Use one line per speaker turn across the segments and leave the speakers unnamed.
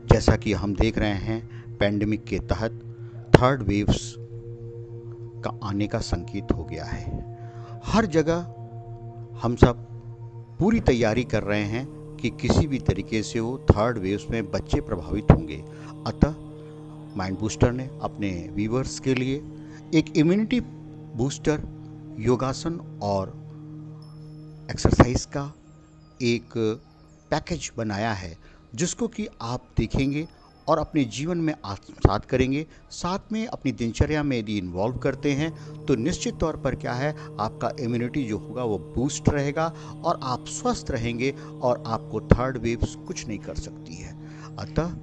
जैसा कि हम देख रहे हैं पैंडेमिक के तहत थर्ड वेव्स का आने का संकेत हो गया है। हर जगह हम सब पूरी तैयारी कर रहे हैं कि किसी भी तरीके से वो थर्ड वेव्स में बच्चे प्रभावित होंगे। अतः माइंड बूस्टर ने अपने व्यूअर्स के लिए एक इम्यूनिटी बूस्टर योगासन और एक्सरसाइज का एक पैकेज बनाया है, जिसको कि आप देखेंगे और अपने जीवन में आत्मसात करेंगे। साथ में अपनी दिनचर्या में यदि इन्वॉल्व करते हैं तो निश्चित तौर पर क्या है, आपका इम्यूनिटी जो होगा वो बूस्ट रहेगा और आप स्वस्थ रहेंगे और आपको थर्ड वेव्स कुछ नहीं कर सकती है। अतः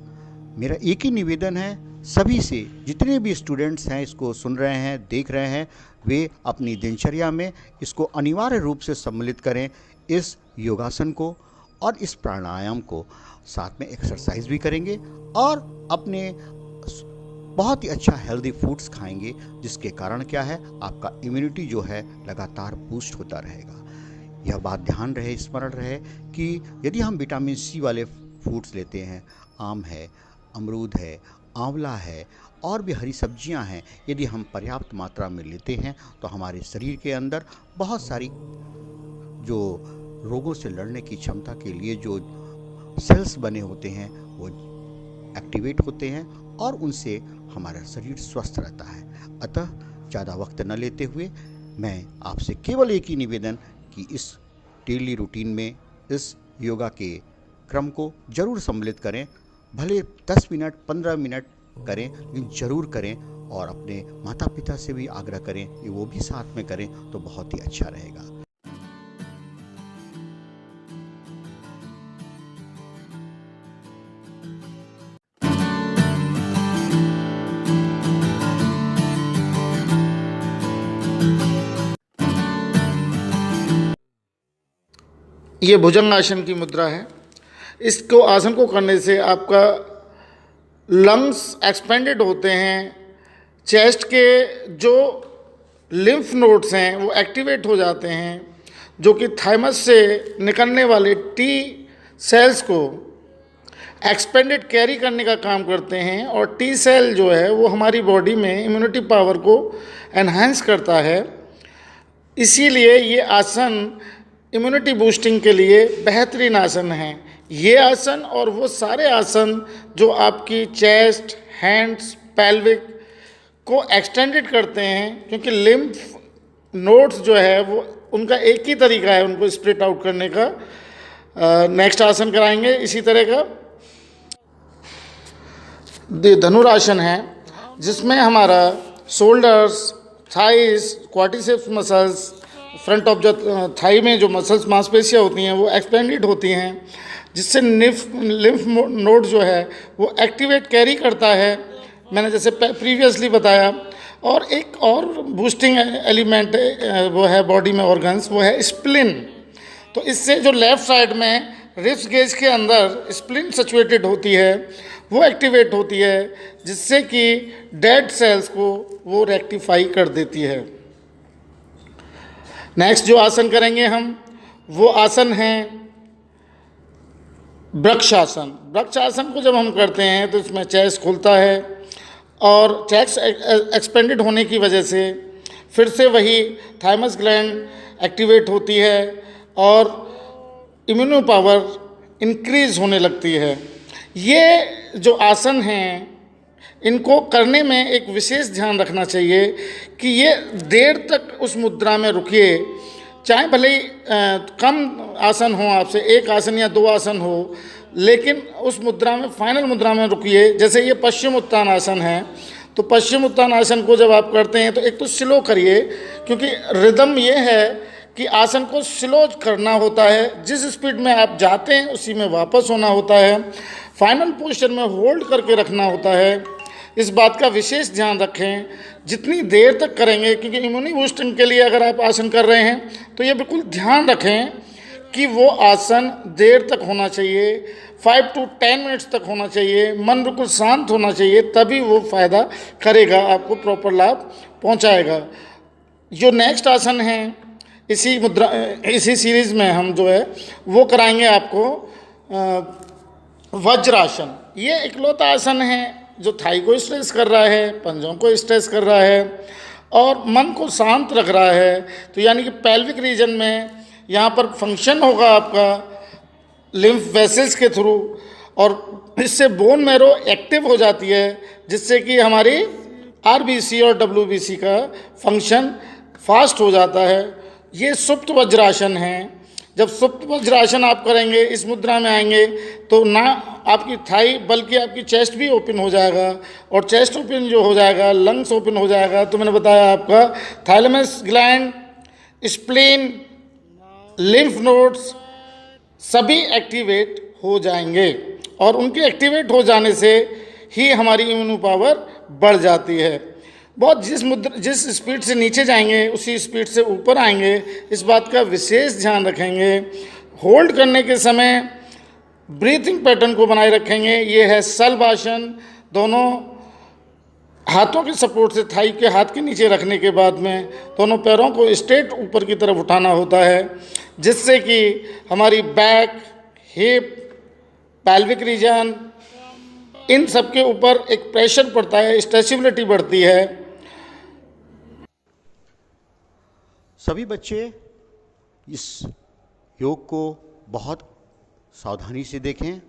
मेरा एक ही निवेदन है सभी से, जितने भी स्टूडेंट्स हैं इसको सुन रहे हैं, देख रहे हैं, वे अपनी दिनचर्या में इसको अनिवार्य रूप से सम्मिलित करें, इस योगासन को और इस प्राणायाम को। साथ में एक्सरसाइज भी करेंगे और अपने बहुत ही अच्छा हेल्दी फूड्स खाएंगे, जिसके कारण क्या है, आपका इम्यूनिटी जो है लगातार बूस्ट होता रहेगा। यह बात ध्यान रहे, स्मरण रहे कि यदि हम विटामिन सी वाले फूड्स लेते हैं, आम है, अमरूद है, आंवला है और भी हरी सब्जियां हैं, यदि हम पर्याप्त मात्रा में लेते हैं तो हमारे शरीर के अंदर बहुत सारी जो रोगों से लड़ने की क्षमता के लिए जो सेल्स बने होते हैं वो एक्टिवेट होते हैं और उनसे हमारा शरीर स्वस्थ रहता है। अतः ज़्यादा वक्त न लेते हुए मैं आपसे केवल एक ही निवेदन कि इस डेली रूटीन में इस योगा के क्रम को ज़रूर सम्मिलित करें। भले 10 मिनट 15 मिनट करें, लेकिन ज़रूर करें और अपने माता पिता से भी आग्रह करें कि वो भी साथ में करें तो बहुत ही अच्छा रहेगा।
ये भुजंग आसन की मुद्रा है। इसको आसन को करने से आपका लंग्स एक्सपेंडेड होते हैं, चेस्ट के जो लिम्फ नोड्स हैं वो एक्टिवेट हो जाते हैं, जो कि थाइमस से निकलने वाले टी सेल्स को एक्सपेंडेड कैरी करने का काम करते हैं। और टी सेल जो है वो हमारी बॉडी में इम्यूनिटी पावर को एनहांस करता है। इसीलिए ये आसन इम्यूनिटी बूस्टिंग के लिए बेहतरीन आसन है। ये आसन और वो सारे आसन जो आपकी चेस्ट, हैंड्स, पेल्विक को एक्सटेंडेड करते हैं, क्योंकि लिम्फ नोड्स जो है वो उनका एक ही तरीका है उनको स्प्लिट आउट करने का। नेक्स्ट आसन कराएंगे इसी तरह का। धनुरासन है, जिसमें हमारा shoulders, thighs, quadriceps muscles, front of the thigh में जो मसल्स मांसपेशियाँ होती हैं वो एक्सपेंडेड होती हैं, जिससे लिम्फ नोड जो है वो एक्टिवेट कैरी करता है, मैंने जैसे प्रीवियसली बताया। और एक और बूस्टिंग एलिमेंट वो है बॉडी में ऑर्गन्स, वो है स्प्लिन। तो इससे जो लेफ़्ट साइड में रिब्स गेज के अंदर स्प्लिन सिचुएटेड होती है वो एक्टिवेट होती है, जिससे कि डेड सेल्स को वो रेक्टिफाई कर देती है। नेक्स्ट जो आसन करेंगे हम, वो आसन है वृक्षासन। वृक्षासन को जब हम करते हैं तो इसमें चेस्ट खुलता है और चेस्ट एक्सपेंडेड होने की वजह से फिर से वही थाइमस ग्लैंड एक्टिवेट होती है और इम्यूनो पावर इंक्रीज होने लगती है। ये जो आसन हैं इनको करने में एक विशेष ध्यान रखना चाहिए कि ये देर तक उस मुद्रा में रुकिए, चाहे भले ही कम आसन हो, आपसे एक आसन या 2 आसन हो, लेकिन उस मुद्रा में, फाइनल मुद्रा में रुकिए। जैसे ये पश्चिम उत्तान आसन है, तो पश्चिम उत्तान आसन को जब आप करते हैं तो एक तो स्लो करिए, क्योंकि रिदम ये है कि आसन को स्लो करना होता है, जिस स्पीड में आप जाते हैं उसी में वापस होना होता है, फाइनल पोस्चर में होल्ड करके रखना होता है। इस बात का विशेष ध्यान रखें जितनी देर तक करेंगे, क्योंकि इम्यूनिटी बूस्टिंग के लिए अगर आप आसन कर रहे हैं तो ये बिल्कुल ध्यान रखें कि वो आसन देर तक होना चाहिए, 5 to 10 मिनट्स तक होना चाहिए, मन बिल्कुल शांत होना चाहिए, तभी वो फ़ायदा करेगा, आपको प्रॉपर लाभ पहुंचाएगा। जो नेक्स्ट आसन है इसी मुद्रा, इसी सीरीज़ में हम जो है वो कराएंगे आपको वज्रासन। ये इकलौता आसन है जो थाई को स्ट्रेच कर रहा है, पंजों को स्ट्रेच कर रहा है और मन को शांत रख रहा है। तो यानी कि पेल्विक रीजन में यहाँ पर फंक्शन होगा आपका लिम्फ वेसल्स के थ्रू और इससे बोन मैरो एक्टिव हो जाती है, जिससे कि हमारी आरबीसी और डब्ल्यूबीसी का फंक्शन फास्ट हो जाता है। ये सुप्त वज्रासन है। जब सुप्त वज्रासन आप करेंगे, इस मुद्रा में आएंगे, तो ना आपकी थाई बल्कि आपकी चेस्ट भी ओपन हो जाएगा और चेस्ट ओपन जो हो जाएगा, लंग्स ओपन हो जाएगा। तो मैंने बताया आपका थाइलेमस ग्लैंड, स्प्लीन, लिम्फ नोड्स सभी एक्टिवेट हो जाएंगे और उनके एक्टिवेट हो जाने से ही हमारी इम्यून पावर बढ़ जाती है। बहुत जिस स्पीड से नीचे जाएंगे उसी स्पीड से ऊपर आएंगे, इस बात का विशेष ध्यान रखेंगे। होल्ड करने के समय ब्रीथिंग पैटर्न को बनाए रखेंगे। ये है सल्वासन। दोनों हाथों के सपोर्ट से थाई के हाथ के नीचे रखने के बाद में दोनों पैरों को स्ट्रेट ऊपर की तरफ उठाना होता है, जिससे कि हमारी बैक, हिप, पैल्विक रीजन इन सब के ऊपर एक प्रेशर पड़ता है, स्ट्रेचेबिलिटी बढ़ती है।
सभी बच्चे इस योग को बहुत सावधानी से देखें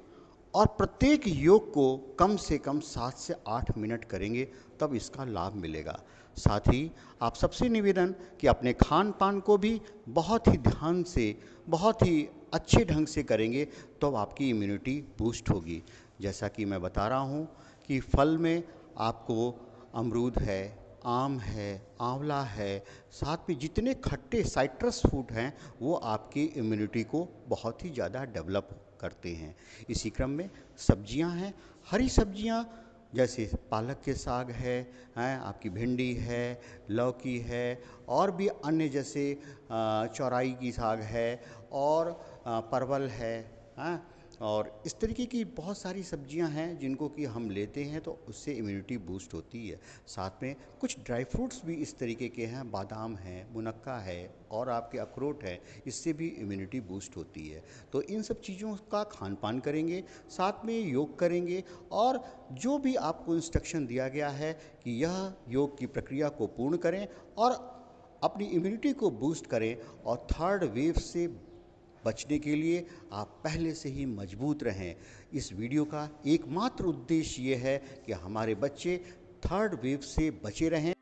और प्रत्येक योग को कम से कम 7 से 8 मिनट करेंगे, तब इसका लाभ मिलेगा। साथ ही आप सबसे निवेदन कि अपने खान पान को भी बहुत ही ध्यान से, बहुत ही अच्छे ढंग से करेंगे तो आपकी इम्यूनिटी बूस्ट होगी। जैसा कि मैं बता रहा हूँ कि फल में आपको अमरूद है, आम है, आंवला है, साथ में जितने खट्टे साइट्रस फूड हैं वो आपकी इम्यूनिटी को बहुत ही ज़्यादा डेवलप करते हैं। इसी क्रम में सब्जियां हैं, हरी सब्जियां जैसे पालक के साग है, आपकी भिंडी है, लौकी है और भी अन्य जैसे चौराई की साग है और परवल है, और इस तरीके की बहुत सारी सब्जियां हैं जिनको कि हम लेते हैं तो उससे इम्यूनिटी बूस्ट होती है। साथ में कुछ ड्राई फ्रूट्स भी इस तरीके के हैं, बादाम है, मुनक्का है और आपके अखरोट है, इससे भी इम्यूनिटी बूस्ट होती है। तो इन सब चीज़ों का खान पान करेंगे, साथ में योग करेंगे और जो भी आपको इंस्ट्रक्शन दिया गया है कि यह योग की प्रक्रिया को पूर्ण करें और अपनी इम्यूनिटी को बूस्ट करें और थर्ड वेव से बचने के लिए आप पहले से ही मजबूत रहें। इस वीडियो का एकमात्र उद्देश्य ये है कि हमारे बच्चे थर्ड वेव से बचे रहें।